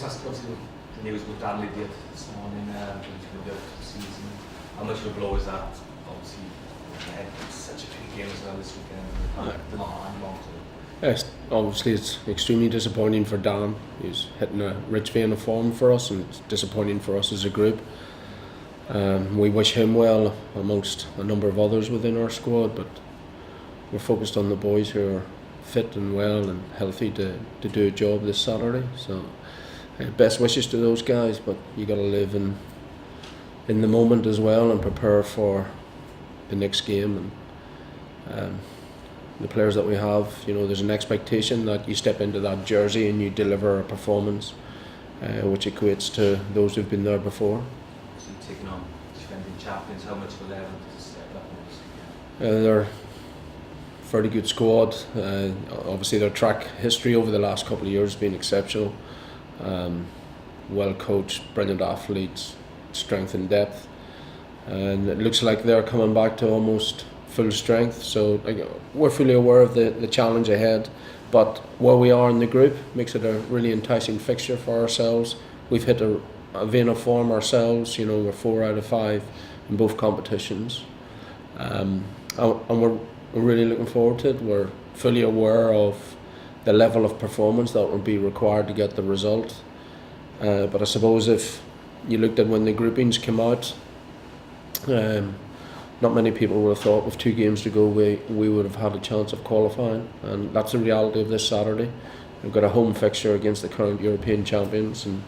just ask obviously the news about Danley did this morning, which will be out for the season. How much of a blow is that? Obviously, it's such a big game as well this weekend. Yes, obviously it's extremely disappointing for Dan. He's hitting a rich vein of form for us, and it's disappointing for us as a group. We wish him well amongst a number of others within our squad, but we're focused on the boys who are fit and well and healthy to do a job this Saturday. So best wishes to those guys, but you got to live in the moment as well and prepare for the next game. And the players that we have, there's an expectation that you step into that jersey and you deliver a performance which equates to those who've been there before. So taking on defending champions, how much of a level does it step up? They're a fairly good squad. Obviously their track history over the last couple of years has been exceptional. Well coached, brilliant athletes, strength and depth, and it looks like they're coming back to almost full strength. So we're fully aware of the challenge ahead, but where we are in the group makes it a really enticing fixture for ourselves. We've hit a vein of form ourselves. We're 4 out of 5 in both competitions, and we're really looking forward to it. We're fully aware of the level of performance that will be required to get the result, but I suppose if you looked at when the groupings came out, not many people would have thought with 2 games to go we would have had a chance of qualifying, and that's the reality of this Saturday. We've got a home fixture against the current European champions, and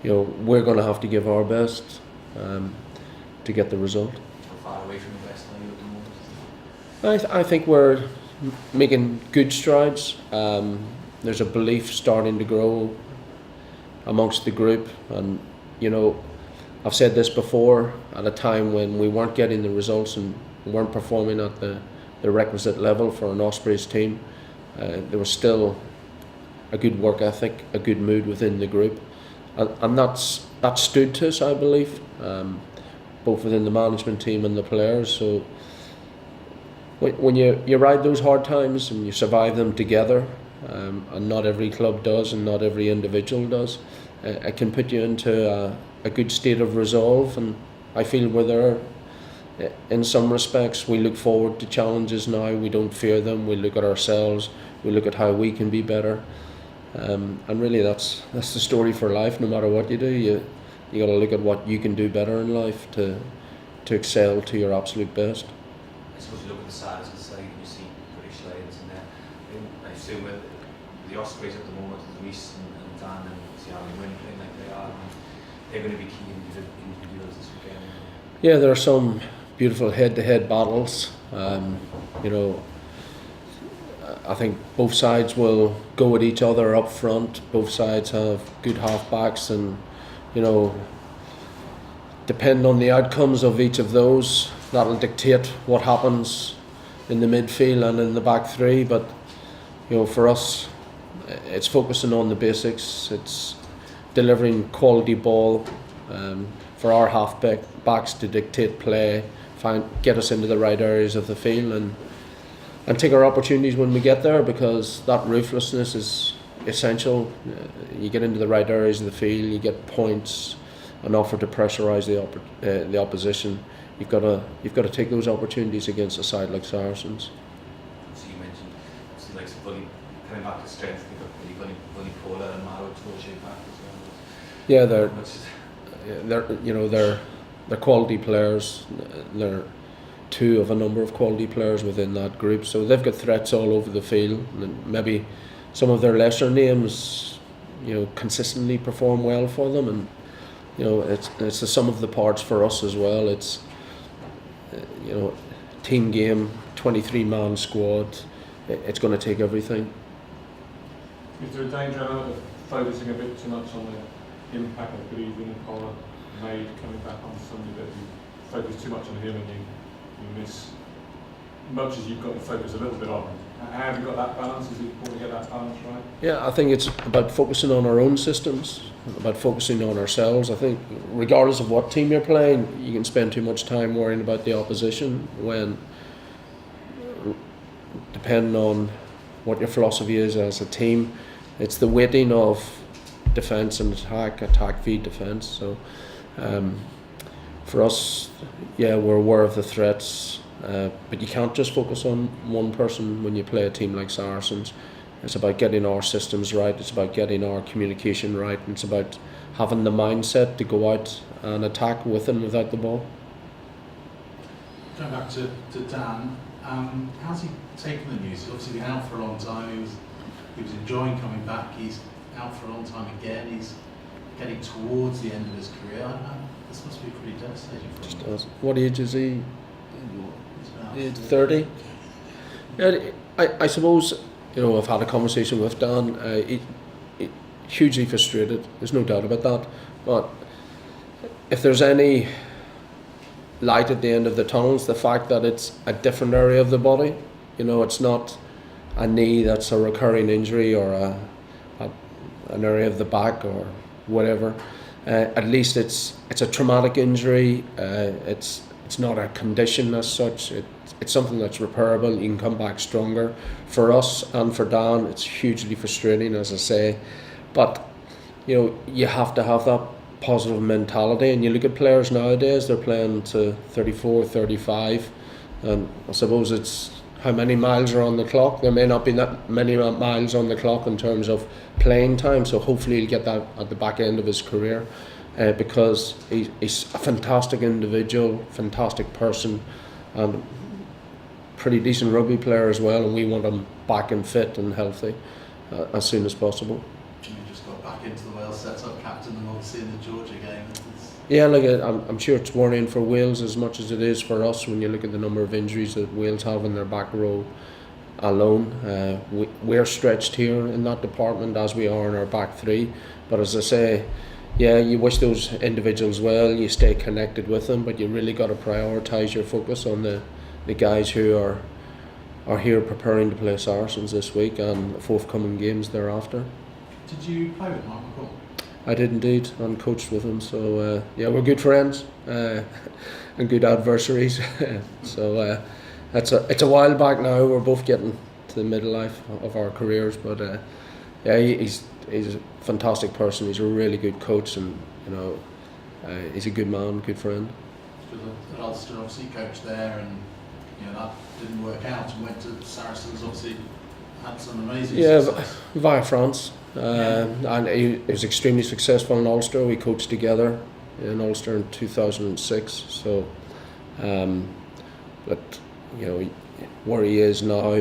we're going to have to give our best to get the result. How far away from the best are you at the moment? I think we're making good strides. There's a belief starting to grow amongst the group, and I've said this before, at a time when we weren't getting the results and weren't performing at the requisite level for an Ospreys team, there was still a good work ethic, a good mood within the group, and that stood to us, I believe, both within the management team and the players. So when you ride those hard times and you survive them together, and not every club does and not every individual does, it can put you into a good state of resolve, and I feel we're there. In some respects, we look forward to challenges now. We don't fear them. We look at ourselves. We look at how we can be better, and really that's the story for life. No matter what you do, you got to look at what you can do better in life to excel to your absolute best. I suppose you look at the sides of the side and you see British Lions in there. I assume with the Ospreys at the moment, Reece and Dan and Seattle Wynn playing like they are, they're going to be key individuals this weekend. Yeah, there are some beautiful head-to-head battles. I think both sides will go at each other up front. Both sides have good half-backs, and depend on the outcomes of each of those, that'll dictate what happens in the midfield and in the back three. But for us, it's focusing on the basics. It's delivering quality ball for our half-backs to dictate play, get us into the right areas of the field, and take our opportunities when we get there, because that ruthlessness is essential. You get into the right areas of the field, you get points, an offer to pressurise the opposition. You've got to take those opportunities against a side like Saracens. So you mentioned, so like fully coming back to strength. You've got Bully Pola and Maro towards you back as well. Yeah, they're quality players. They're 2 of a number of quality players within that group. So they've got threats all over the field, and maybe some of their lesser names, consistently perform well for them, and it's the sum of the parts for us as well. It's team game, 23-man squad. It's going to take everything. Is there a danger of focusing a bit too much on the impact that Breathing and Pola made coming back on Sunday, that you focus too much on him and you miss, much as you've got to focus a little bit on? How have you got that balance? Is it important to get that balance right? Yeah, I think it's about focusing on our own systems, about focusing on ourselves. I think regardless of what team you're playing, you can spend too much time worrying about the opposition when, depending on what your philosophy is as a team, it's the weighting of defence and attack feed defence. So for us, yeah, we're aware of the threats, but you can't just focus on one person when you play a team like Saracens. It's about getting our systems right, it's about getting our communication right, and it's about having the mindset to go out and attack with and without the ball. Going back to Dan, how's he taken the news? He's obviously been out for a long time. He was enjoying coming back. He's out for a long time again. He's getting towards the end of his career. This must be pretty devastating for him. What age is he? He's 30. Yeah, I suppose, you know, I've had a conversation with Dan. He hugely frustrated. There's no doubt about that. But if there's any light at the end of the tunnel, it's the fact that it's a different area of the body. You know, it's not a knee that's a recurring injury or an area of the back or whatever. At least it's a traumatic injury. It's not a condition as such. It's something that's repairable. You can come back stronger. For us and for Dan, it's hugely frustrating, as I say. But you know, you have to have that positive mentality. And you look at players nowadays; they're playing to 34, 35, and I suppose it's how many miles are on the clock. There may not be that many miles on the clock in terms of playing time. So hopefully he'll get that at the back end of his career, because he's a fantastic individual, fantastic person, and pretty decent rugby player as well. And we want him back and fit and healthy as soon as possible. You just got back into the Wales setup, captain, and obviously in the Georgia game. Yeah, look, I'm sure it's worrying for Wales as much as it is for us when you look at the number of injuries that Wales have in their back row alone. We're stretched here in that department as we are in our back three. But as I say, yeah, you wish those individuals well, you stay connected with them, but you really got to prioritise your focus on the guys who are here preparing to play Saracens this week and forthcoming games thereafter. Did you play with Mark McCall? I did indeed, and coached with him. So yeah, we're good friends and good adversaries. So it's a while back now. We're both getting to the middle life of our careers, but yeah, he's a fantastic person. He's a really good coach, and you know, he's a good man, good friend. At Ulster, obviously coached there, and you know that didn't work out, and went to Saracens. Obviously, had some amazing success. Via France. And he was extremely successful in Ulster. We coached together in Ulster in 2006. So, but you know where he is now,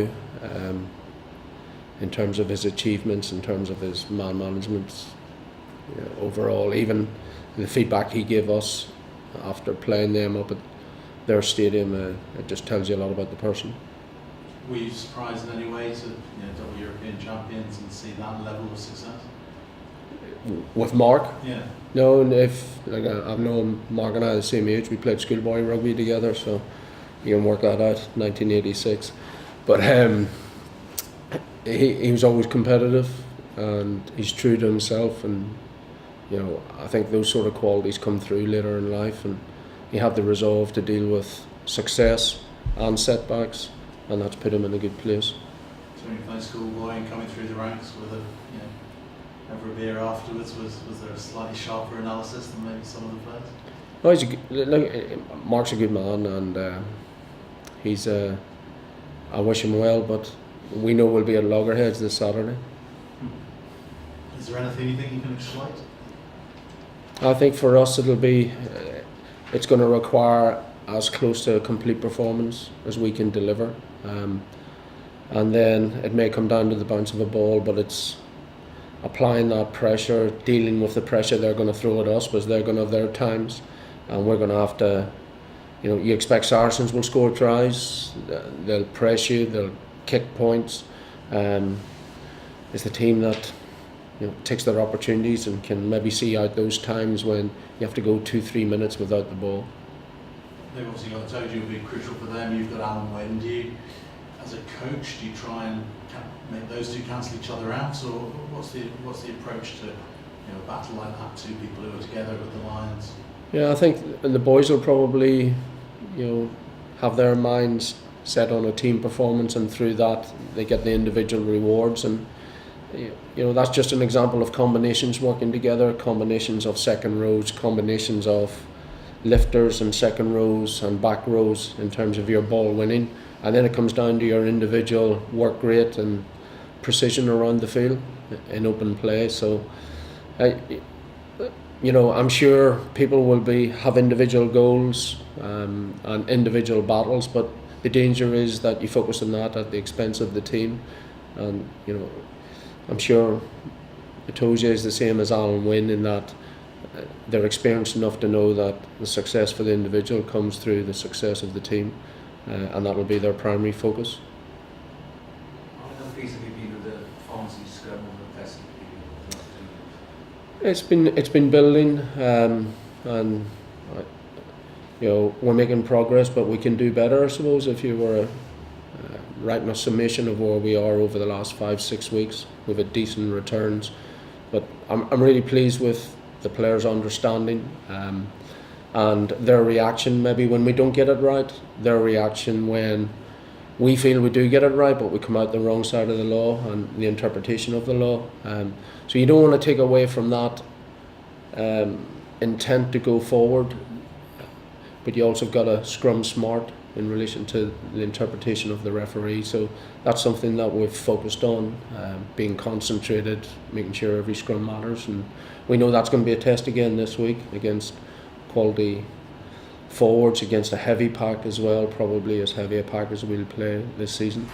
in terms of his achievements, in terms of his man management, you know, overall, even the feedback he gave us after playing them up at their stadium, it just tells you a lot about the person. Were you surprised in any way to double European champions and see that level of success? With Mark? Yeah. No, I've known Mark and I the same age. We played schoolboy rugby together, so you can work that out. 1986, but he was always competitive, and he's true to himself, and you know, I think those sort of qualities come through later in life, and he had the resolve to deal with success and setbacks. And that's put him in a good place. So when you played schoolboy and coming through the ranks with over a beer afterwards, was there a slightly sharper analysis than maybe some of the players? No, Mark's a good man, and he's. I wish him well, but we know we'll be at Loggerheads this Saturday. Is there anything you think you can exploit? I think for us it'll be. It's going to require as close to a complete performance as we can deliver. And then it may come down to the bounce of a ball, but it's applying that pressure, dealing with the pressure they're going to throw at us, because they're going to have their times, and we're going to have to, you know, you expect Saracens will score tries, they'll press you, they'll kick points. It's the team that, you know, takes their opportunities and can maybe see out those times when you have to go 2-3 minutes without the ball. They've obviously got told you will be crucial for them. You've got Alan Wynne. Do you, as a coach, do you try and make those two cancel each other out, or what's the approach to a battle like that? Two people who are together with the Lions. Yeah, I think the boys will probably, you know, have their minds set on a team performance, and through that they get the individual rewards. And you know, that's just an example of combinations working together, combinations of second rows, combinations of lifters and second rows and back rows in terms of your ball winning, and then it comes down to your individual work rate and precision around the field in open play. So you know, I'm sure people will have individual goals and individual battles, but the danger is that you focus on that at the expense of the team. And you know, I'm sure Itoje is the same as Alan Wynne in that they're experienced enough to know that the success for the individual comes through the success of the team, and that will be their primary focus. How pleased have you been with the performance of scrum over the festive period? It's been building, and you know, we're making progress, but we can do better, I suppose. If you were writing a summation of where we are over the last 5-6 weeks, we've had decent returns, but I'm really pleased with the players' understanding and their reaction maybe when we don't get it right, their reaction when we feel we do get it right but we come out the wrong side of the law and the interpretation of the law. So you don't want to take away from that intent to go forward, but you also got to scrum smart in relation to the interpretation of the referee. So that's something that we've focused on, being concentrated, making sure every scrum matters, and we know that's going to be a test again this week against quality forwards, against a heavy pack as well, probably as heavy a pack as we'll play this season.